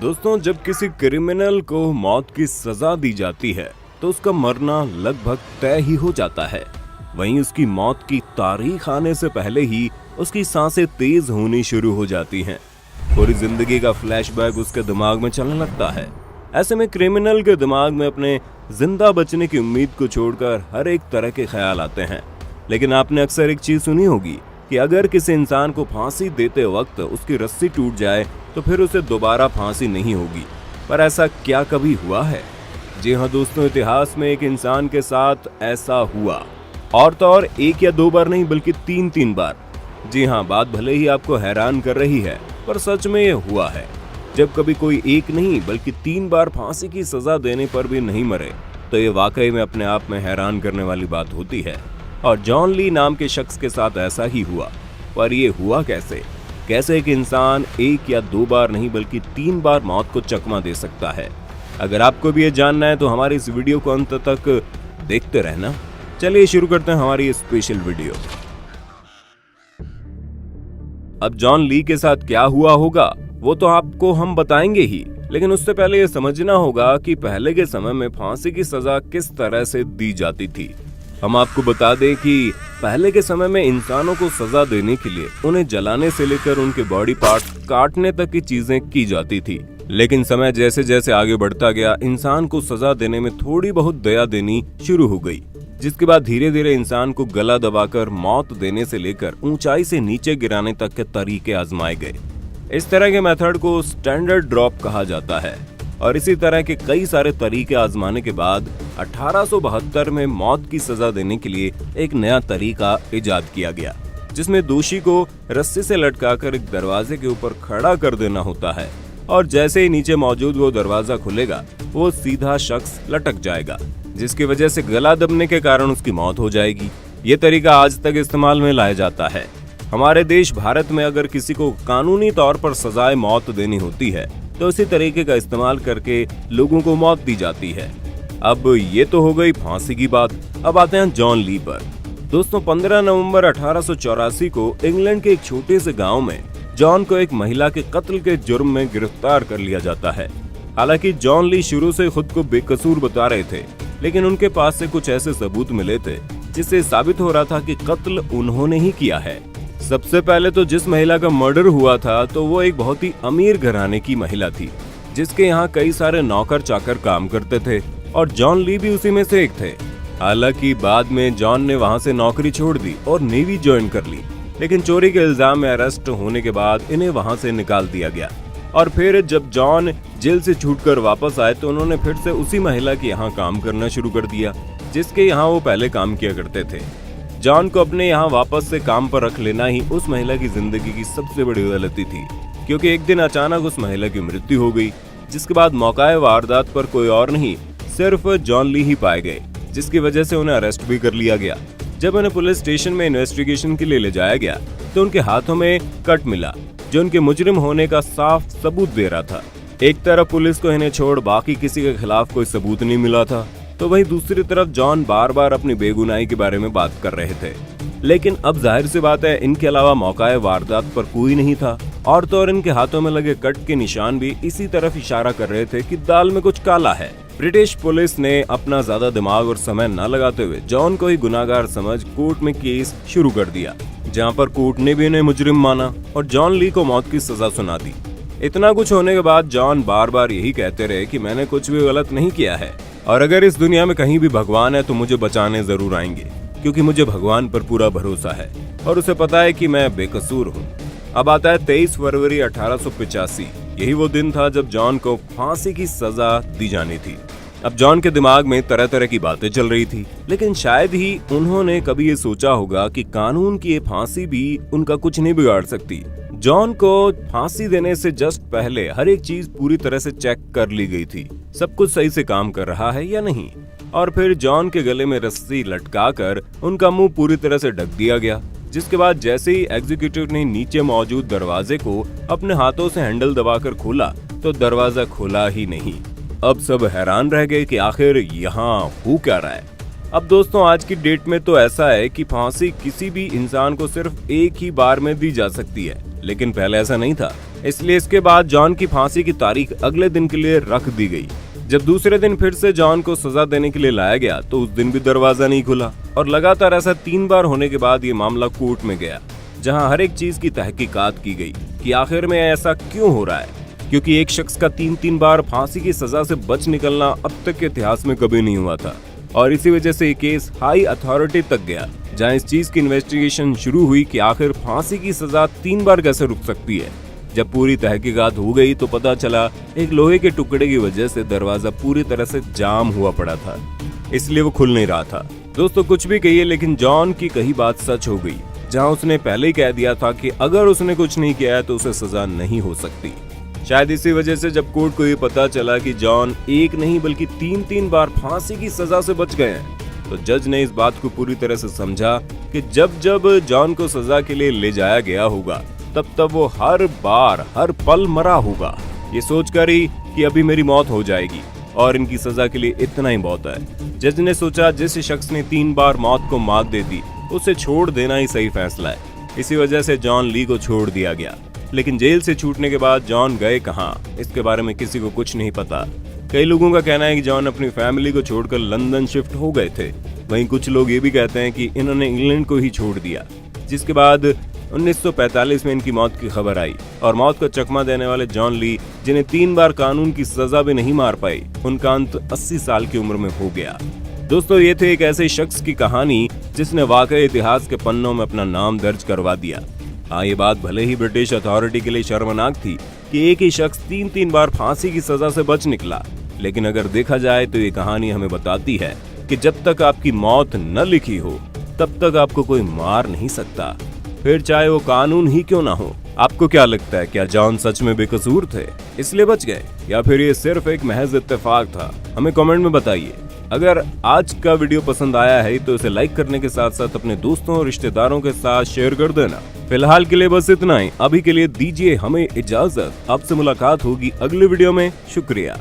दोस्तों, जब किसी क्रिमिनल को मौत की सजा दी जाती है तो उसका मरना लगभग तय ही हो जाता है। वहीं उसकी मौत की तारीख आने से पहले ही उसकी सांसें तेज होनी शुरू हो जाती हैं। पूरी जिंदगी का फ्लैशबैक उसके दिमाग में चलने लगता है। ऐसे में क्रिमिनल के दिमाग में अपने जिंदा बचने की उम्मीद को छोड़कर हर एक तरह के ख्याल आते हैं। लेकिन आपने अक्सर एक चीज सुनी होगी कि अगर किसी इंसान को फांसी देते वक्त उसकी रस्सी टूट जाए तो फिर उसे दोबारा फांसी नहीं होगी। पर ऐसा क्या कभी हुआ है? जी हाँ दोस्तों, इतिहास में एक इंसान के साथ ऐसा हुआ, और तो और एक या दो बार नहीं बल्कि तीन बार। जी हाँ, बात भले ही आपको हैरान कर रही है पर सच में ये हुआ है। जब कभी कोई एक नहीं बल्कि 3 बार फांसी की सजा देने पर भी नहीं मरे तो ये वाकई में अपने आप में हैरान करने वाली बात होती है। और जॉन ली नाम के शख्स के साथ ऐसा ही हुआ। पर ये हुआ कैसे? कैसे एक इंसान 1 या 2 बार नहीं बल्कि 3 बार मौत को चकमा दे सकता है? अगर आपको भी ये जानना है तो हमारी इस वीडियो को अंत तक देखते रहना। चलिए शुरू करते हैं हमारी ये स्पेशल वीडियो। अब जॉन ली के साथ क्या हुआ होगा वो तो आपको हम बताएंगे ही, लेकिन उससे पहले ये समझना होगा कि पहले के समय में फांसी की सजा किस तरह से दी जाती थी। हम आपको बता दें कि पहले के समय में इंसानों को सजा देने के लिए उन्हें जलाने से लेकर उनके बॉडी पार्ट्स काटने तक की चीजें की जाती थी। लेकिन समय जैसे जैसे आगे बढ़ता गया, इंसान को सजा देने में थोड़ी बहुत दया देनी शुरू हो गई, जिसके बाद धीरे धीरे इंसान को गला दबाकर मौत देने से लेकर ऊंचाई से नीचे गिराने तक के तरीके आजमाए गए। इस तरह के मेथड को स्टैंडर्ड ड्रॉप कहा जाता है। और इसी तरह के कई सारे तरीके आजमाने के बाद 1872 में मौत की सजा देने के लिए एक नया तरीका इजाद किया गया, जिसमें दोषी को रस्सी से लटकाकर एक दरवाजे के ऊपर खड़ा कर देना होता है, और जैसे ही नीचे मौजूद वो दरवाजा खुलेगा वो सीधा शख्स लटक जाएगा, जिसकी वजह से गला दबने के कारण उसकी मौत हो जाएगी। ये तरीका आज तक इस्तेमाल में लाया जाता है। हमारे देश भारत में अगर किसी को कानूनी तौर पर सजाए मौत देनी होती है तो इसी तरीके का इस्तेमाल करके लोगों को मौत दी जाती है। अब ये तो हो गई फांसी की बात। अब आते हैं जॉन ली पर। दोस्तों, 15 नवंबर 1884 को इंग्लैंड के एक छोटे से गांव में जॉन को एक महिला के कत्ल के जुर्म में गिरफ्तार कर लिया जाता है। हालांकि जॉन ली शुरू से खुद को बेकसूर बता रहे थे, लेकिन उनके पास से कुछ ऐसे सबूत मिले थे जिससे साबित हो रहा था कि कत्ल उन्होंने ही किया है। सबसे पहले तो जिस महिला का मर्डर हुआ था तो वो एक बहुत ही अमीर घराने की महिला थी, जिसके यहाँ कई सारे नौकर चाकर काम करते थे, और जॉन ली भी उसी में से एक थे। हालांकि बाद में जॉन ने वहाँ से नौकरी छोड़ दी और नेवी ज्वाइन कर ली, लेकिन चोरी के इल्जाम में अरेस्ट होने के बाद इन्हें वहाँ से निकाल दिया गया। और फिर जब जॉन जेल से छूटकर वापस आए तो उन्होंने फिर से उसी महिला के यहाँ काम करना शुरू कर दिया, जिसके यहाँ वो पहले काम किया करते थे। जॉन को अपने यहाँ वापस से काम पर रख लेना ही उस महिला की जिंदगी की सबसे बड़ी गलती थी, क्योंकि एक दिन अचानक उस महिला की मृत्यु हो गई, जिसके बाद मौकाए वारदात पर कोई और नहीं सिर्फ जॉन ली ही पाए गए, जिसकी वजह से उन्हें अरेस्ट भी कर लिया गया। जब उन्हें पुलिस स्टेशन में इन्वेस्टिगेशन के लिए ले जाया गया तो उनके हाथों में कट मिला, जो उनके मुजरिम होने का साफ सबूत दे रहा था। एक तरफ पुलिस को इन्हें छोड़ बाकी किसी के खिलाफ कोई सबूत नहीं मिला था, तो वहीं दूसरी तरफ जॉन बार बार अपनी बेगुनाही के बारे में बात कर रहे थे। लेकिन अब जाहिर सी बात है, इनके अलावा मौकाए वारदात पर कोई नहीं था, और तो और इनके हाथों में लगे कट के निशान भी इसी तरफ इशारा कर रहे थे कि दाल में कुछ काला है। ब्रिटिश पुलिस ने अपना ज्यादा दिमाग और समय न लगाते हुए जॉन को ही गुनाहगार समझ कोर्ट में केस शुरू कर दिया, जहाँ पर कोर्ट ने भी इन्हें मुजरिम माना और जॉन ली को मौत की सजा सुना दी। इतना कुछ होने के बाद जॉन बार बार यही कहते रहे कि मैंने कुछ भी गलत नहीं किया है, और अगर इस दुनिया में कहीं भी भगवान है तो मुझे बचाने जरूर आएंगे, क्योंकि मुझे भगवान पर पूरा भरोसा है और उसे पता है कि मैं बेकसूर हूँ। अब आता है 23 फरवरी 1885। यही वो दिन था जब जॉन को फांसी की सजा दी जानी थी। अब जॉन के दिमाग में तरह तरह की बातें चल रही थी, लेकिन शायद ही उन्होंने कभी ये सोचा होगा कि कानून की ये फांसी भी उनका कुछ नहीं बिगाड़ सकती। जॉन को फांसी देने से जस्ट पहले हर एक चीज पूरी तरह से चेक कर ली गई थी, सब कुछ सही से काम कर रहा है या नहीं। और फिर जॉन के गले में रस्सी लटकाकर उनका मुंह पूरी तरह से ढक दिया गया, जिसके बाद जैसे ही एग्जीक्यूटिव ने नीचे मौजूद दरवाजे को अपने हाथों से हैंडल दबाकर खोला तो दरवाजा खुला ही नहीं। अब सब हैरान रह गए कि आखिर यहाँ हो क्या रहा है। अब दोस्तों, आज की डेट में तो ऐसा है कि फांसी किसी भी इंसान को सिर्फ एक ही बार में दी जा सकती है, लेकिन पहले ऐसा नहीं था, इसलिए इसके बाद जॉन की फांसी की तारीख अगले दिन के लिए रख दी गई। जब दूसरे दिन फिर से जॉन को सजा देने के लिए लाया गया तो उस दिन भी दरवाजा नहीं खुला और लगातार ऐसा 3 बार होने के बाद ये मामला कोर्ट में गया, जहां हर एक चीज की तहकीकात की गई कि आखिर में ऐसा क्यों हो रहा है, क्योंकि एक शख्स का 3 बार फांसी की सजा से बच निकलना अब तक के इतिहास में कभी नहीं हुआ था। और इसी वजह से ये केस हाई अथॉरिटी तक गया, जहां इस चीज की इन्वेस्टिगेशन शुरू हुई कि आखिर फांसी की सजा 3 बार कैसे रुक सकती है। जब पूरी तहकीकात हो गई तो पता चला एक लोहे के टुकड़े की वजह से दरवाजा पूरी तरह से जाम हुआ पड़ा था, इसलिए वो खुल नहीं रहा था। दोस्तों कुछ भी कहिए, लेकिन जॉन की कही बात सच हो गई, जहां उसने पहले ही कह दिया था कि अगर उसने कुछ नहीं किया है तो उसे सजा नहीं हो सकती। शायद इसी वजह से जब कोर्ट को ये पता चला कि जॉन एक नहीं बल्कि 3 बार फांसी की सजा से बच गए हैं, तो जज ने इस बात को पूरी तरह से समझा कि जब जब जॉन को सजा के लिए ले जाया गया होगा तब वो हर बार हर पल मरा होगा, ये सोचकर ही कि अभी मेरी मौत हो जाएगी और इनकी सजा के लिए इतना ही बहुत है। जज ने सोचा जिस शख्स ने 3 बार मौत को मात दे दी उसे छोड़ देना ही सही फैसला है। इसी वजह से जॉन ली को छोड़ दिया गया। लेकिन जेल से छूटने के बाद जॉन गए कहां, इसके बारे में किसी को कुछ नहीं पता। कई लोगों का कहना है कि जॉन अपनी फैमिली को छोड़कर लंदन शिफ्ट हो गए थे। वहीं कुछ लोग ये भी कहते हैं कि इन्होंने इंग्लैंड को ही छोड़ दिया, जिसके बाद 1945 में इनकी मौत की खबर आई और मौत को चकमा देने वाले जॉन ली, जिन्हें 3 बार कानून की सजा भी नहीं मार पाई, उनका अंत 80 साल की उम्र में हो गया। दोस्तों ये थे एक ऐसे शख्स की कहानी जिसने वाकई इतिहास के पन्नों में अपना नाम दर्ज करवा दिया। हाँ, ये बात भले ही ब्रिटिश अथॉरिटी के लिए शर्मनाक थी कि एक ही शख्स 3 बार फांसी की सजा से बच निकला, लेकिन अगर देखा जाए तो ये कहानी हमें बताती है कि जब तक आपकी मौत न लिखी हो तब तक आपको कोई मार नहीं सकता, फिर चाहे वो कानून ही क्यों ना हो। आपको क्या लगता है, क्या जॉन सच में बेकसूर थे इसलिए बच गए, या फिर ये सिर्फ एक महज इत्तेफाक था? हमें कमेंट में बताइए। अगर आज का वीडियो पसंद आया है तो इसे लाइक करने के साथ साथ अपने दोस्तों और रिश्तेदारों के साथ शेयर कर देना। फिलहाल के लिए बस इतना ही, अभी के लिए दीजिए हमें इजाजत। आपसे मुलाकात होगी अगले वीडियो में। शुक्रिया।